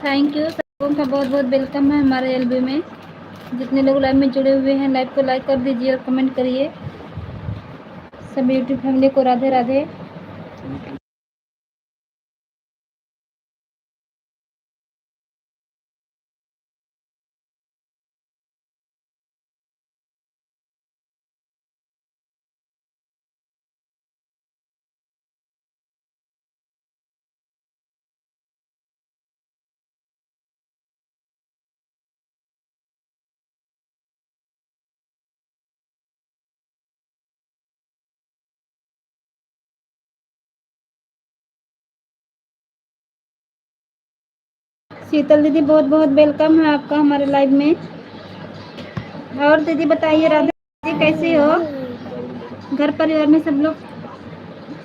Thank you, सब लोगों का बहुत बहुत वेलकम है हमारे एलबी में। जितने लोग लाइव में जुड़े हुए हैं, लाइव को लाइक कर दीजिए और कमेंट करिए। सभी यूट्यूब फैमिली को राधे राधे। शीतल दीदी बहुत बहुत वेलकम है आपका हमारे लाइव में। और दीदी बताइए, राधे दीदी कैसी हो? घर परिवार में सब लोग?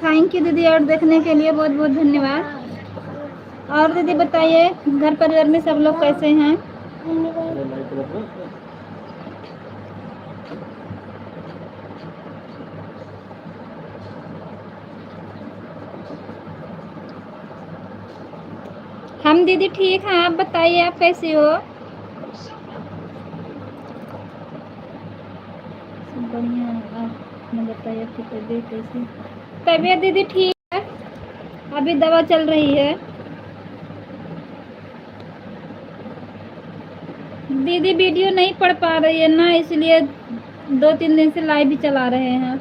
थैंक यू दीदी, और देखने के लिए बहुत बहुत धन्यवाद। और दीदी बताइए, घर परिवार में सब लोग कैसे हैं? हम दीदी ठीक हैं, आप बताइए आप कैसी हो? बढ़िया है, आप बताइए आपकी तबीयत कैसी? तबीयत दीदी ठीक है, अभी दवा चल रही है। दीदी वीडियो नहीं पढ़ पा रही है ना, इसलिए 2-3 दिन से लाइव भी चला रहे हैं।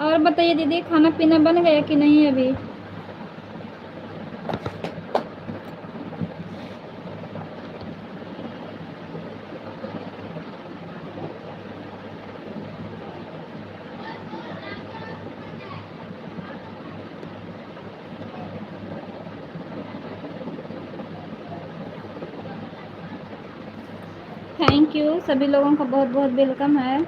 और बताइए दीदी, खाना पीना बन गया कि नहीं अभी? थैंक यू, सभी लोगों का बहुत बहुत वेलकम है।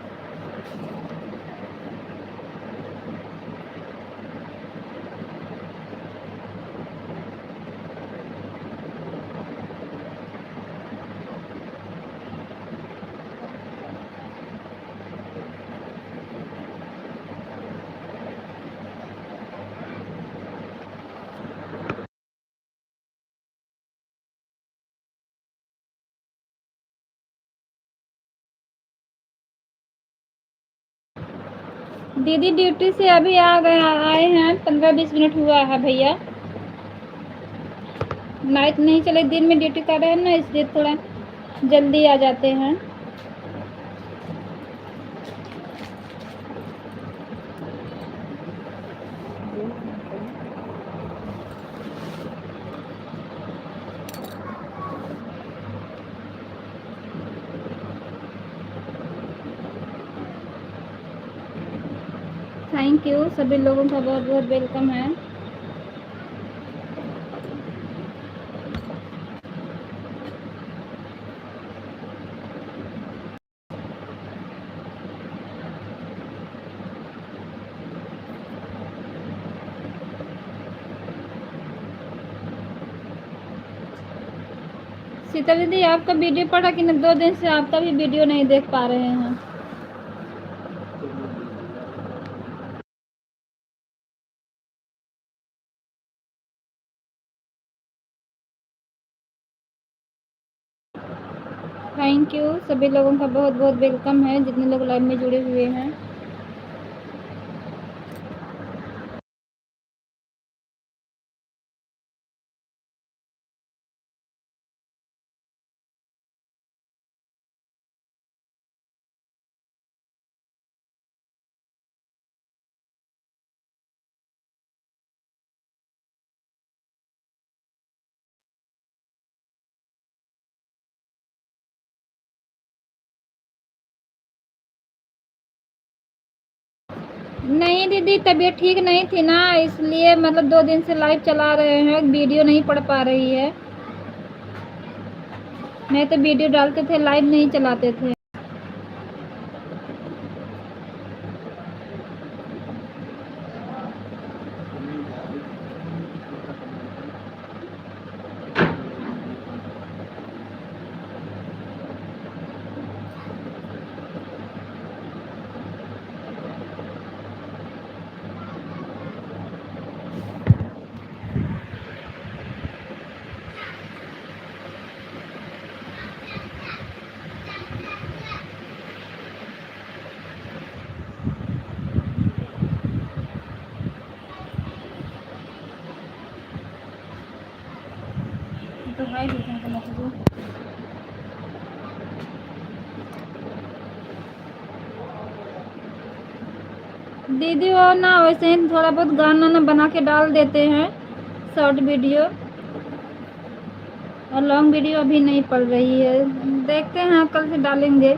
दीदी ड्यूटी से अभी आए हैं, 15-20 मिनट हुआ है भैया। नाइट नहीं चले, दिन में ड्यूटी कर रहे हैं ना, इसलिए थोड़ा जल्दी आ जाते हैं। थैंक यू, सभी लोगों का बहुत बहुत वेलकम है। सीता दीदी आपका वीडियो पड़ा कि नहीं? 2 दिन से आपका भी वीडियो नहीं देख पा रहे हैं। थैंक यू, सभी लोगों का बहुत बहुत वेलकम है, जितने लोग लाइव में जुड़े हुए हैं। नहीं दीदी, तबीयत ठीक नहीं थी ना, इसलिए मतलब 2 दिन से लाइव चला रहे हैं, वीडियो नहीं पढ़ पा रही है। नहीं तो वीडियो डालते थे, लाइव नहीं चलाते थे। तो हाई देते हैं तो दीदी वो ना वैसे ही थोड़ा बहुत गाना ना बना के डाल देते हैं, शॉर्ट वीडियो, और लॉन्ग वीडियो अभी नहीं पड़ रही है। देखते हैं, कल से डालेंगे।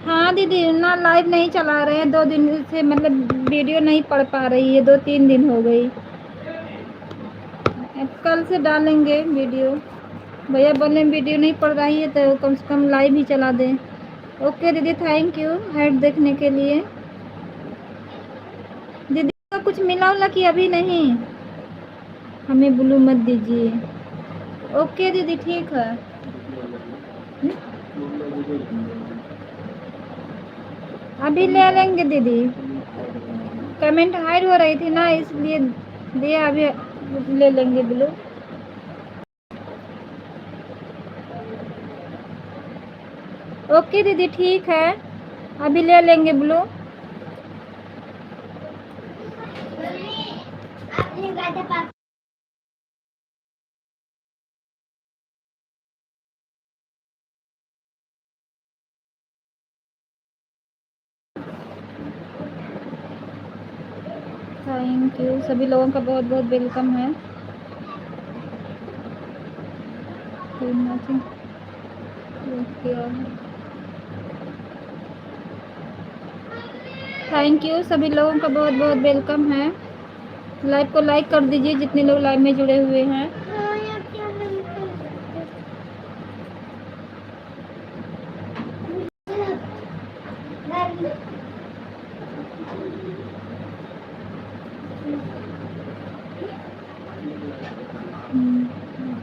हाँ दीदी, ना लाइव नहीं चला रहे हैं 2 दिन से, मतलब वीडियो नहीं पड़ पा रही है, 2-3 दिन हो गई। अब कल से डालेंगे वीडियो। भैया बोले वीडियो नहीं पड़ रही है तो कम से कम लाइव ही चला दें। ओके दीदी, थैंक यू ऐड देखने के लिए। दीदी का कुछ मिला उला कि अभी नहीं? हमें ब्लू मत दीजिए। ओके दीदी, ठीक है। अभी ले लेंगे दीदी, कमेंट हाइड हो रही थी ना, इसलिए दिया। अभी ले लेंगे ब्लू। ओके दीदी, ठीक है, अभी ले लेंगे ब्लू। थैंक यू, सभी लोगों का बहुत बहुत वेलकम है। थैंक यू, सभी लोगों का बहुत बहुत वेलकम है। लाइव को लाइक कर दीजिए जितने लोग लाइव में जुड़े हुए हैं।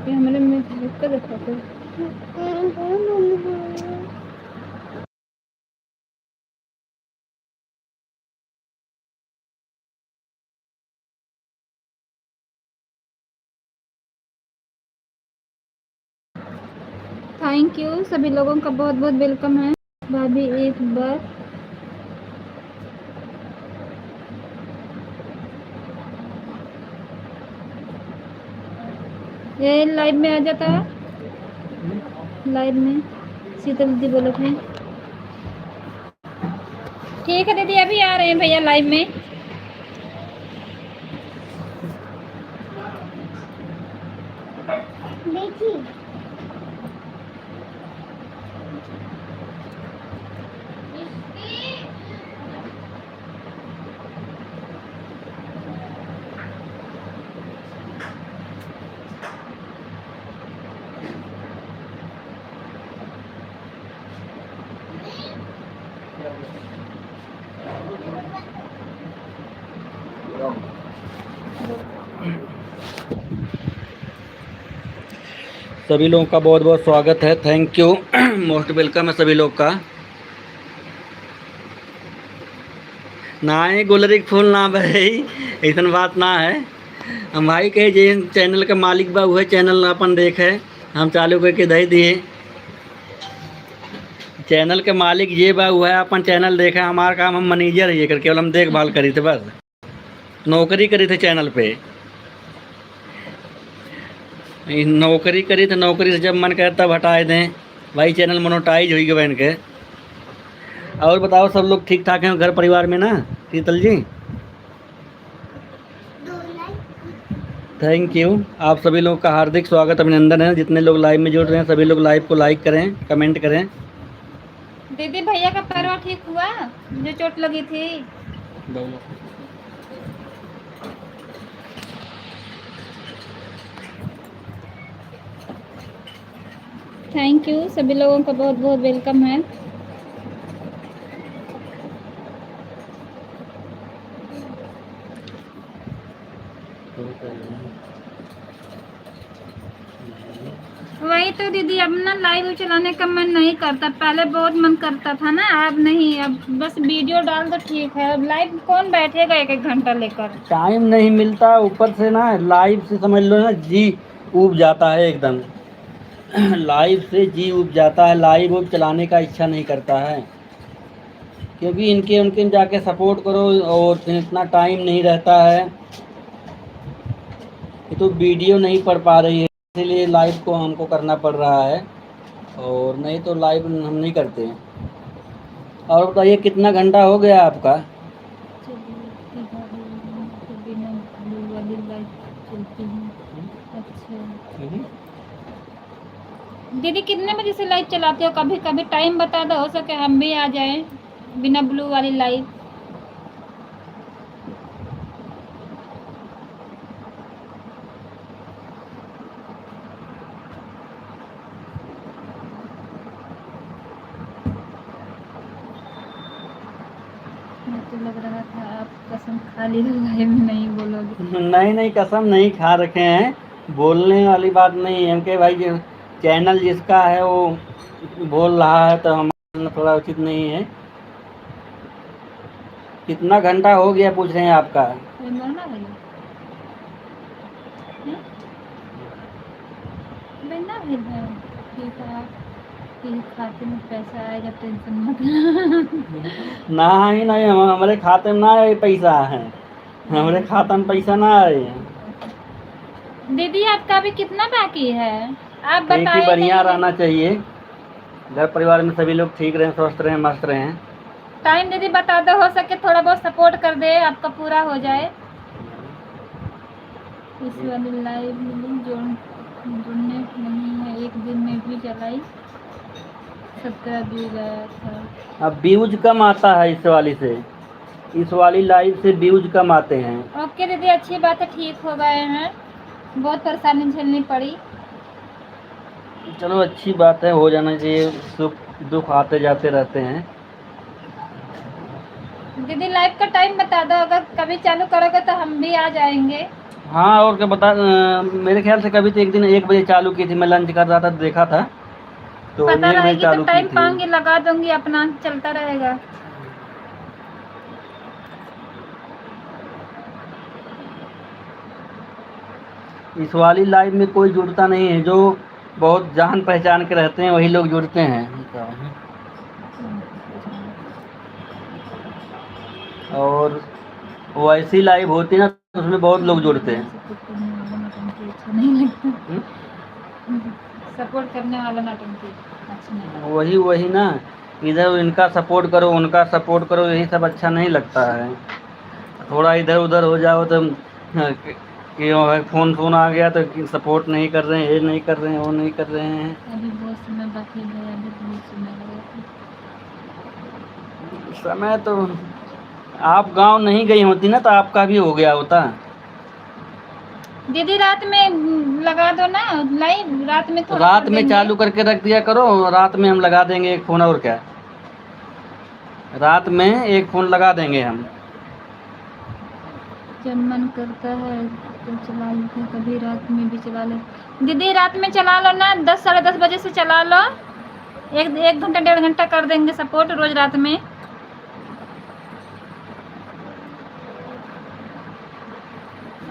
हमारे में लिख कर रखा था। थैंक यू, सभी लोगों का बहुत बहुत वेलकम है। भाभी एक बार ये लाइव में आ जाता है, लाइव में शीतल दीदी बोलो थे। ठीक है दीदी, अभी आ रहे हैं भैया लाइव में। देखिए सभी लोगों का बहुत बहुत स्वागत है। थैंक यू, मोस्ट वेलकम है सभी लोग का। ना है गुलरिक फूल ना भाई, ऐसा बात ना है। हम भाई कहे जे चैनल का मालिक बा वह चैनल अपन देखे, हम चालू करके दे दिए। चैनल के मालिक ये बा हुआ है, अपन चैनल देखा। हमारा काम, हम मैनेजर ये कर, केवल हम देखभाल करी थे, बस नौकरी करी थे चैनल पे। नौकरी करी तो नौकरी से जब मन करे तब हटाए दें भाई, चैनल मोनेटाइज हुई बहन के। और बताओ, सब लोग ठीक ठाक हैं घर परिवार में ना शीतल जी? थैंक यू, आप सभी लोगों का हार्दिक स्वागत अभिनंदन है। जितने लोग लाइव में जुड़ रहे हैं सभी लोग लाइव को लाइक करें, कमेंट करें। दीदी भैया का पैरवा ठीक हुआ जो चोट लगी थी? थैंक यू, सभी लोगों का बहुत बहुत वेलकम है। वही तो दीदी, अब ना लाइव चलाने का मन नहीं करता, पहले बहुत मन करता था ना, अब नहीं, अब बस वीडियो डाल दो ठीक है, अब लाइव कौन बैठेगा एक एक घंटा लेकर। टाइम नहीं मिलता, ऊपर से ना लाइव से समझ लो ना जी ऊब जाता है एकदम। लाइव से जी ऊब जाता है, लाइव उब चलाने का इच्छा नहीं करता है, क्योंकि इनके उनके जाके सपोर्ट करो और फिर इतना टाइम नहीं रहता है। ये तो वीडियो नहीं पढ़ पा रही है, इसीलिए लाइव को हमको करना पड़ रहा है, और नहीं तो लाइव हम नहीं करते। और बताइए कितना घंटा हो गया आपका? बिना ब्लू वाली लाइट चलती है। अच्छा दीदी, कितने बजे से लाइव चलाते हो? कभी कभी टाइम बता दो, हो सके हम भी आ जाएं बिना ब्लू वाली लाइव। मुझे तो लग रहा था आप कसम खा ली लाइव में नहीं बोलोगे। नहीं नहीं, कसम नहीं खा रखे हैं, बोलने वाली बात नहीं है कि भाई चैनल जिसका है वो बोल रहा है तो हमारा थोड़ा उचित नहीं है। कितना घंटा हो गया पूछ रहे हैं आपका? कोई मरना भैया बनना भैया, ठीक है, आपके खाते में पैसा आएगा, टेंशन मत लेना। ना ही नहीं, हमारे खाते में ना आए पैसा है, हमारे खाता में पैसा ना आए। दीदी आपका अभी कितना बाकी है आप ठीक ही बताए बढ़िया नहीं। रहना चाहिए, घर परिवार में सभी लोग ठीक रहें, स्वस्थ रहें, मस्त रहें। टाइम दीदी बता दो, हो सके थोड़ा बहुत सपोर्ट कर दे, आपका पूरा हो जाए। इस वाली लाइव में जुड़ने नहीं है, एक दिन में भी चलाई 17 व्यू गया था। अब व्यूज कम आता है इस वाली से, इस वाली लाइव से व्यूज कम आते हैं। ओके दीदी, अच्छी बात है, ठीक हो गए हैं, बहुत परेशानी झेलनी पड़ी। चलो अच्छी बात है, हो जाना चाहिए, सुख दुख आते जाते रहते हैं। दीदी लाइव का टाइम बता दो, अगर कभी चालू करोगे तो हम भी आ जाएंगे। हाँ और क्या बता, मेरे ख्याल से कभी तो एक दिन 1 बजे चालू की थी, मैं लंच कर रहा था तो देखा था, तो पता 1 बजे रहेगी तो चालू की टाइम थी। पाऊंगी, लगा दूंगी, अपना चलता रहेगा। इस वाली लाइव में कोई जुड़ता नहीं है, जो बहुत जान पहचान के रहते हैं वही लोग जुड़ते हैं। और वैसी लाइव होती है ना तो उसमें बहुत लोग जुड़ते हैं। सपोर्ट करने वाला नौटंकी अच्छा नहीं लगता। वही ना, इधर इनका सपोर्ट करो उनका सपोर्ट करो, यही सब अच्छा नहीं लगता है। थोड़ा इधर उधर हो जाओ तो कि फोन आ गया तो सपोर्ट नहीं कर रहे हैं, ये नहीं कर रहे हैं, वो नहीं कर रहे हैं। अभी बहुत समय बाकी है, अभी बहुत समय लगेगा। समय तो आप गांव नहीं गई होती ना तो आपका भी हो गया होता। दीदी रात में लगा दो ना लाइव, रात में थोड़ा रात कर में देंगे। चालू करके रख दिया करो, रात में हम लगा देंगे एक फ़ोन, और क्या, रात में एक फ़ोन लगा देंगे हम। जब मन करता है तो चला लेते हैं, कभी रात में भी चला ले। दीदी रात में चला लो ना, 10 साढ़े 10 बजे से चला लो, एक घंटा 1.5 घंटा कर देंगे सपोर्ट रोज रात में।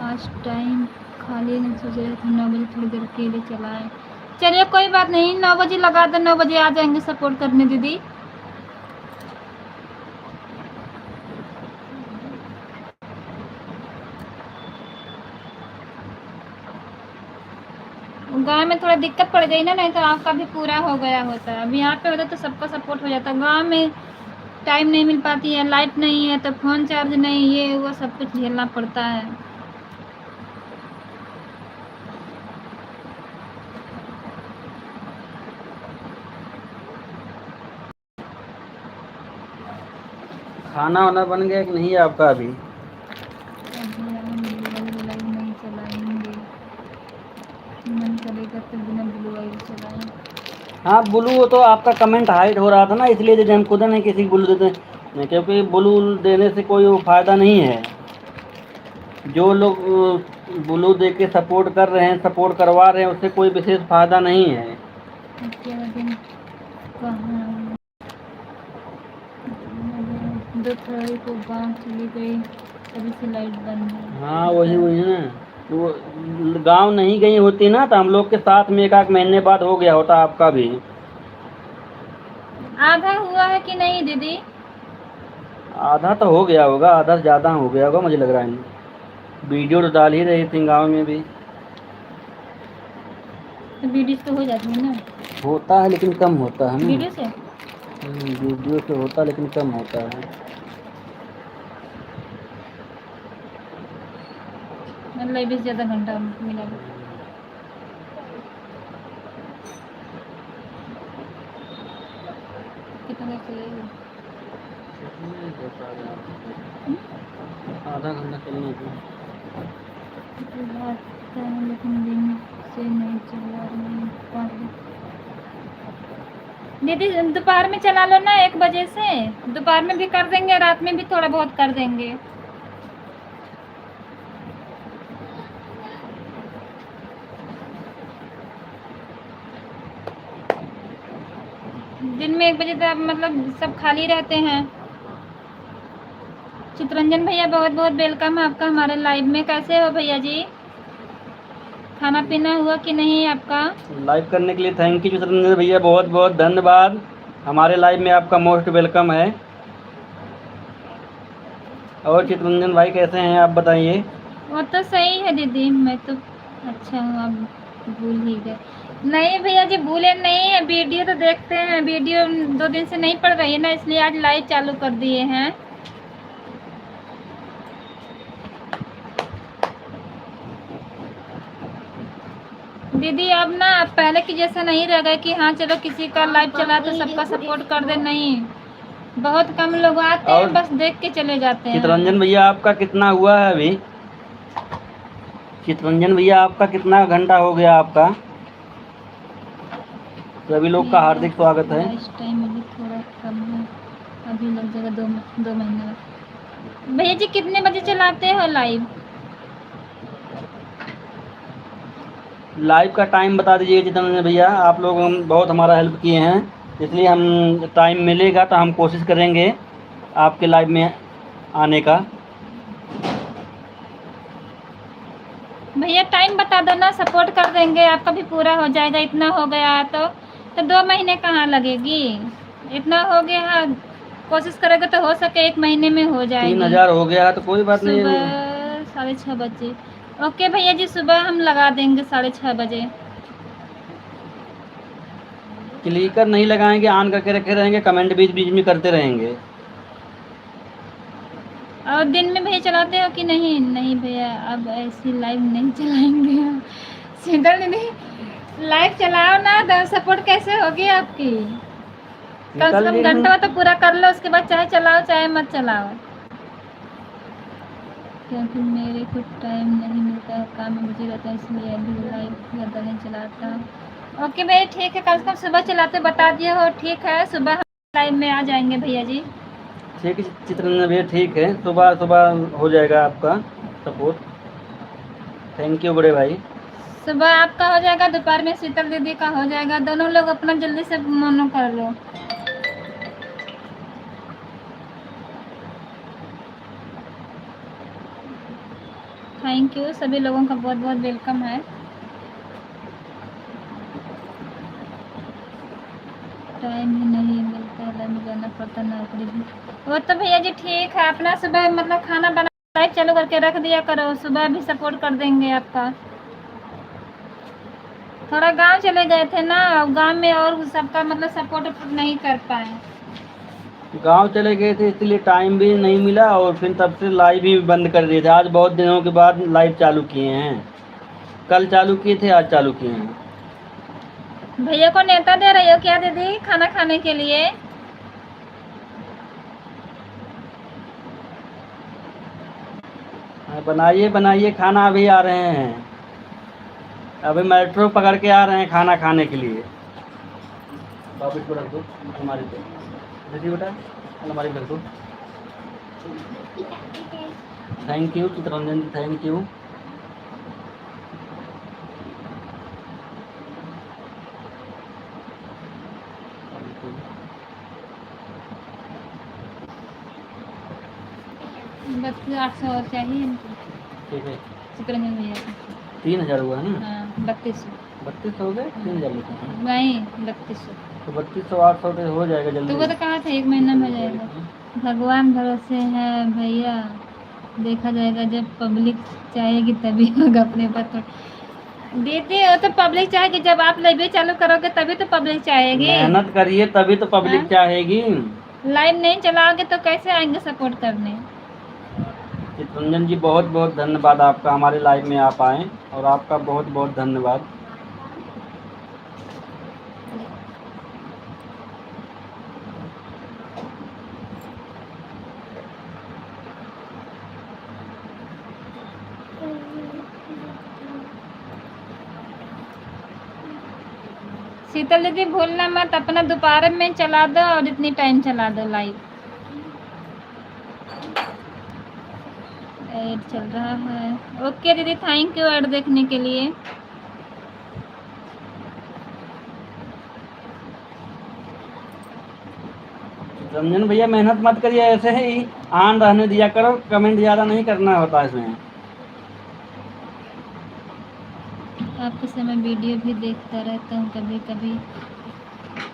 आज टाइम खाली नहीं, सोच रहे थे 9 बजे थोड़ी देर के लिए चलाएं। चलिए कोई बात नहीं, 9 बजे लगा दो, 9 बजे आ जाएंगे सपोर्ट करने दीदी। गांव में थोड़ा दिक्कत पड़ गई ना, नहीं तो आपका भी पूरा हो गया होता है। अब यहाँ पे होता तो सबका सपोर्ट हो जाता। गांव में टाइम नहीं मिल पाती है, लाइट नहीं है तो फ़ोन चार्ज नहीं, ये वो सब कुछ झेलना पड़ता है। खाना वाना बन गया कि नहीं आपका अभी? नहीं चलाएंगे, मन करेगा तो बिना ब्लू ऑयल चलाएं। हाँ ब्लू, वो तो आपका कमेंट हाइड हो रहा था ना, इसलिए देते हम खुद नहीं किसी को ब्लू देते हैं, क्योंकि ब्लू देने से कोई फ़ायदा नहीं है। जो लोग ब्लू दे के सपोर्ट कर रहे हैं, सपोर्ट करवा रहे हैं, उससे कोई विशेष फायदा नहीं है। क्या दिन कहाँ दोपहर को गाँव चली गई, तभी से लाइट बंद है। हाँ वही वही है ना, तो वो गाँव नहीं गई होती ना तो हम लोग के साथ में एक आध महीने बाद हो गया होता आपका भी। आधा हुआ है कि नहीं दीदी? आधा तो हो गया होगा, आधा से ज़्यादा हो गया होगा मुझे लग रहा है। वीडियो तो डाल ही रही थी गाँव में भी। तो वीडियो तो हो जाती है ना? होता है लेकिन कम होता है ना। वीडियो से वीडियो से होता लेकिन कम होता है। मतलब 20 ज़्यादा घंटा मिला। कितना चलेगा? आधा घंटा चलने की। लेकिन दिन से नहीं चला रही। दीदी दोपहर में चला लो ना 1 बजे से, दोपहर में भी कर देंगे, रात में भी थोड़ा बहुत कर देंगे। दिन में 1 बजे तक मतलब सब खाली रहते हैं। चितरंजन भैया बहुत बहुत वेलकम है आपका हमारे लाइव में। कैसे हो भैया जी? खाना पीना हुआ कि नहीं आपका? लाइव करने के लिए थैंक यू चित्रंजन भैया, बहुत बहुत धन्यवाद। हमारे लाइव में आपका मोस्ट वेलकम है। और चित्रंजन भाई कैसे हैं आप बताइए? वो तो सही है दीदी, मैं तो अच्छा हूँ, आप भूल ही गए। नहीं भैया जी भूले नहीं है, वीडियो तो देखते हैं, वीडियो 2 दिन से नहीं पड़ रही है ना, इसलिए आज लाइव चालू कर दिए हैं। दीदी अब ना पहले की जैसा नहीं रह गए कि हाँ चलो किसी का लाइव चला तो सबका सपोर्ट कर दे, नहीं। बहुत कम लोग आते हैं, बस देख के चले जाते हैं। चित्रंजन भैया आपका कितना हुआ है अभी? चित्रंजन भैया आपका कितना घंटा हो गया आपका? सभी लोग का हार्दिक स्वागत है। इस टाइम अभी थोड़ा कम है, अभी लग जाएगा 2 महीने। भैया जी कितने बजे चलाते हो लाइव? लाइव का टाइम बता दीजिए चित्रंजन भैया, आप लोग हम बहुत हमारा हेल्प किए हैं, इसलिए हम टाइम मिलेगा तो हम कोशिश करेंगे आपके लाइव में आने का। भैया टाइम बता दो ना, सपोर्ट कर देंगे, आपका भी पूरा हो जाएगा। इतना हो गया तो 2 महीने कहाँ लगेगी, इतना हो गया, कोशिश करोगे तो हो सके 1 महीने में हो जाएगी। 3000 हो गया तो कोई बात नहीं। सुबह 6:30 बजे ओके भैया जी, सुबह हम लगा देंगे 6:30 बजे। क्लिकर नहीं लगाएंगे, ऑन करके रखे रहेंगे, कमेंट बीच बीच में करते रहेंगे। और दिन में भैया चलाते हो कि नहीं? नहीं भैया अब ऐसी लाइव नहीं चलाएंगे। शीतल दीदी लाइव चलाओ ना, तो सपोर्ट कैसे होगी आपकी? कम से कम घंटा तो पूरा कर लो, उसके बाद चाहे चलाओ चाहे मत चलाओ। क्योंकि मेरे को टाइम नहीं मिलता है, काम में बिजी रहता है, इसलिए अभी लाइव ज़्यादा नहीं चलाता। ओके भैया ठीक है, कम से कम सुबह चलाते बता दिए हो, ठीक है सुबह हम लाइव में आ जाएंगे भैया जी। ठीक है चित्रंजन भैया, ठीक है, सुबह सुबह हो जाएगा आपका सपोर्ट। थैंक यू बड़े भाई। सुबह आपका हो जाएगा, दोपहर में शीतल दीदी का हो जाएगा, दोनों लोग अपना जल्दी से मनो कर लो। थैंक यू, सभी लोगों का बहुत बहुत वेलकम है। टाइम ही नहीं मिलता है, लाइव में जाना पड़ता, नौकरी भी। वो तो भैया जी ठीक है, अपना सुबह मतलब खाना बना लाइव चालू करके रख दिया करो, सुबह भी सपोर्ट कर देंगे आपका। थोड़ा गांव चले गए थे ना, गांव में और सबका मतलब सपोर्ट नहीं कर पाए। गांव चले गए थे इसलिए टाइम भी नहीं मिला, और फिर तब से लाइव भी बंद कर दिए थे। आज बहुत दिनों के बाद लाइव चालू किए हैं, कल चालू किए थे, आज चालू किए हैं। भैया को नेता दे रही हो क्या दीदी खाना खाने के लिए? बनाइए बनाइए खाना, अभी आ रहे हैं, अभी मेट्रो पकड़ के आ रहे हैं खाना खाने के लिए। बाबू को रख दो हमारी पे, देखिए बेटा हमारी रख दो। Thank you Chitranjan ji, thank you. 800 और चाहिए इनको ठीक है, चित्रंजन भैया को। 3000 हुआ है ना, हाँ 3200 3200 हो गए, 3000 लिखा है नहीं 3200। तो 3200 800 तो हो जाएगा जल्दी। तो वो तो कहा था 1 महीना में हो जाएगा। भगवान भरोसे है भैया, देखा जाएगा जब पब्लिक चाहेगी तभी होगा अपने पर। तो दीदी वो तो पब्लिक चाहेगी, जब आप लाइव चालू करोगे तभी तो पब्लिक चाहेगी। मेहनत करिए तभी तो पब्लिक हाँ? चाहेगी। लाइव नहीं चलाओगे तो कैसे आएंगे सपोर्ट करने। चितरंजन जी बहुत बहुत धन्यवाद आपका, हमारे लाइव में आप आए और आपका बहुत बहुत धन्यवाद। शीतल दीदी भूलना मत, अपना दोपहर में चला दो और इतनी टाइम चला दो लाइव। ऐड चल रहा है। ओके दीदी, थैंक यू ऐड देखने के लिए। रंजन भैया मेहनत मत करिए, ऐसे ही ऑन रहने दिया करो, कमेंट ज़्यादा नहीं करना होता इसमें। आपके समय वीडियो भी देखता रहता हूँ कभी कभी।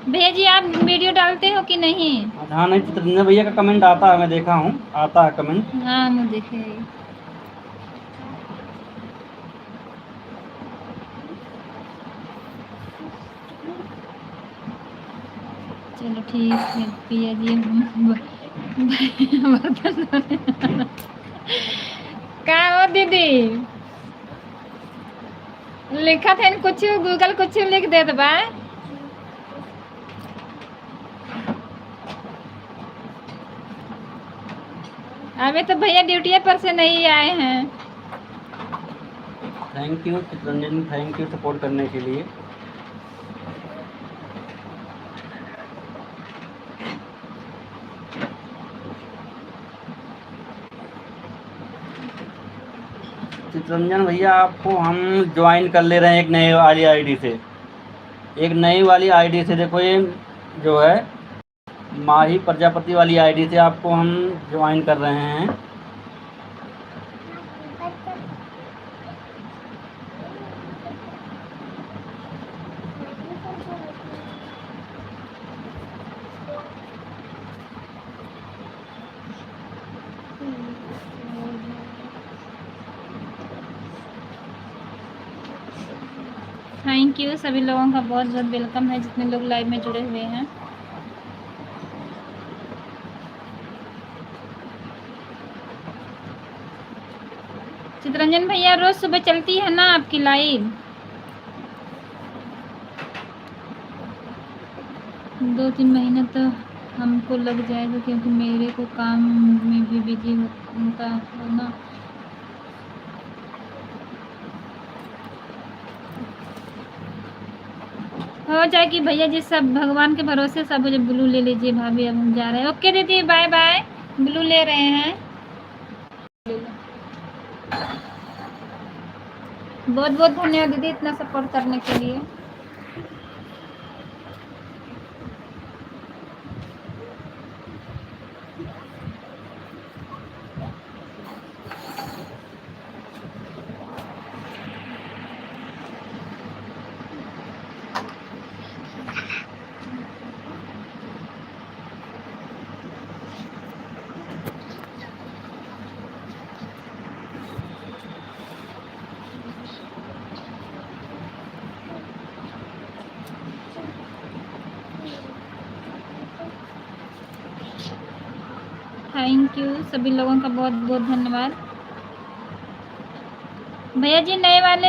भैया जी आप वीडियो डालते हो कि नहीं? हाँ नहीं, चितरंजन भैया का कमेंट आता है, मैं देखा हूँ, आता है कमेंट। हाँ मैं देखे। चलो ठीक है भैया जी। का हो दीदी लिखा था कुछ गूगल कुछ लिख दे बा। अभी तो भैया ड्यूटी पर से नहीं आए हैं। Thank you Chitranjan, thank you support करने के लिए। चितरंजन भैया आपको हम ज्वाइन कर ले रहे हैं एक नई वाली आईडी से, एक नई वाली आईडी से। देखो ये जो है माही प्रजापति वाली आईडी से आपको हम ज्वाइन कर रहे हैं। थैंक यू सभी लोगों का बहुत बहुत वेलकम है जितने लोग लाइव में जुड़े हुए हैं। चितरंजन भैया रोज सुबह चलती है ना आपकी लाइव? 2-3 महीना तो हमको लग जाएगा क्योंकि मेरे को काम में भी बिजी होता है ना। हो जाएगी भैया जी, सब भगवान के भरोसे। सब मुझे ब्लू ले लीजिए भाभी, अब हम जा रहे हैं। ओके दीदी बाय बाय, ब्लू ले रहे हैं। बहुत बहुत धन्यवाद दीदी इतना सपोर्ट करने के लिए। थैंक यू सभी लोगों का बहुत बहुत धन्यवाद। भैया जी नए वाले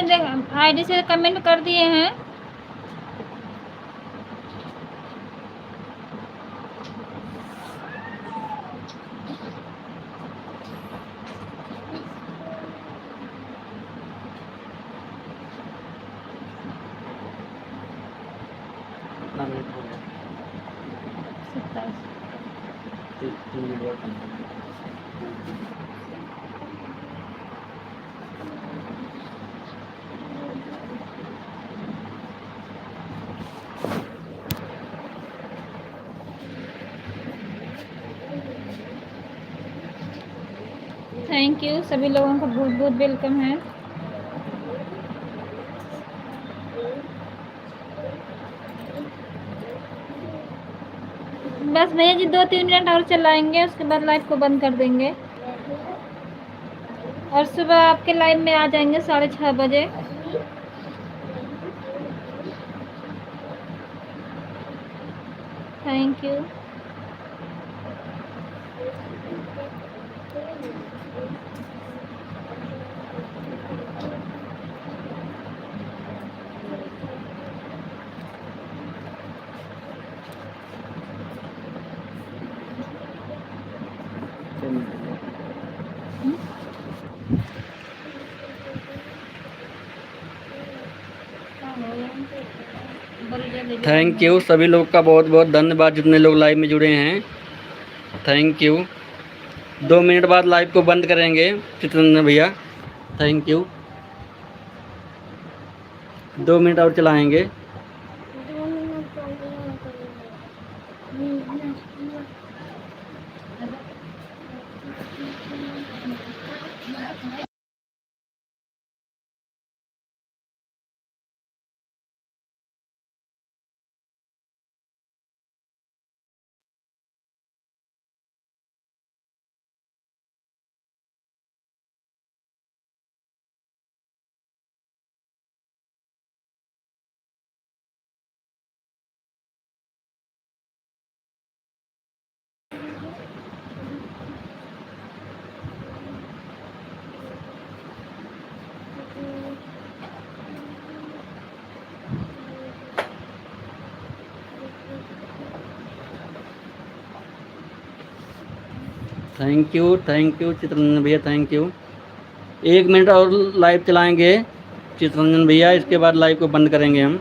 आईडी से कमेंट कर दिए हैं। कितना मिनट हो गया? 27। 3 मिनट और कम। थैंक यू, सभी लोगों का बहुत बहुत वेलकम है। बस भैया जी 2-3 मिनट और चलाएंगे, उसके बाद लाइव को बंद कर देंगे और सुबह आपके लाइव में आ जाएंगे 6:30 बजे। Thank you. थैंक यू सभी लोग का बहुत बहुत धन्यवाद जितने लोग लाइव में जुड़े हैं। Thank you. 2 मिनट बाद लाइव को बंद करेंगे चित्ररंजन भैया। Thank you. 2 मिनट और चलाएंगे। थैंक यू चित्ररंजन भैया, थैंक यू। 1 मिनट और लाइव चलाएंगे चित्ररंजन भैया, इसके बाद लाइव को बंद करेंगे हम।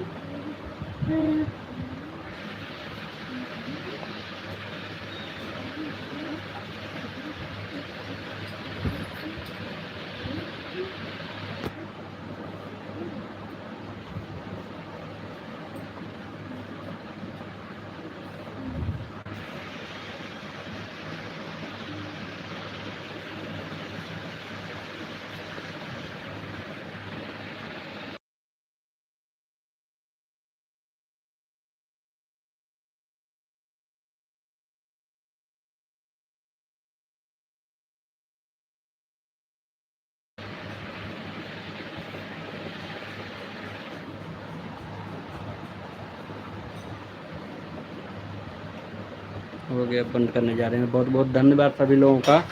हो गया, बंद करने जा रहे हैं। बहुत बहुत धन्यवाद सभी लोगों का।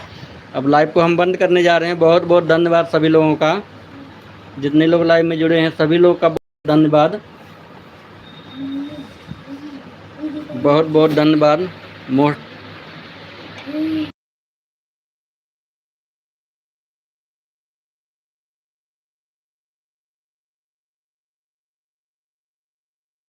अब लाइव को हम बंद करने जा रहे हैं। बहुत बहुत धन्यवाद सभी लोगों का, जितने लोग लाइव में जुड़े हैं सभी लोग का बहुत धन्यवाद। बहुत बहुत धन्यवाद। मोस्ट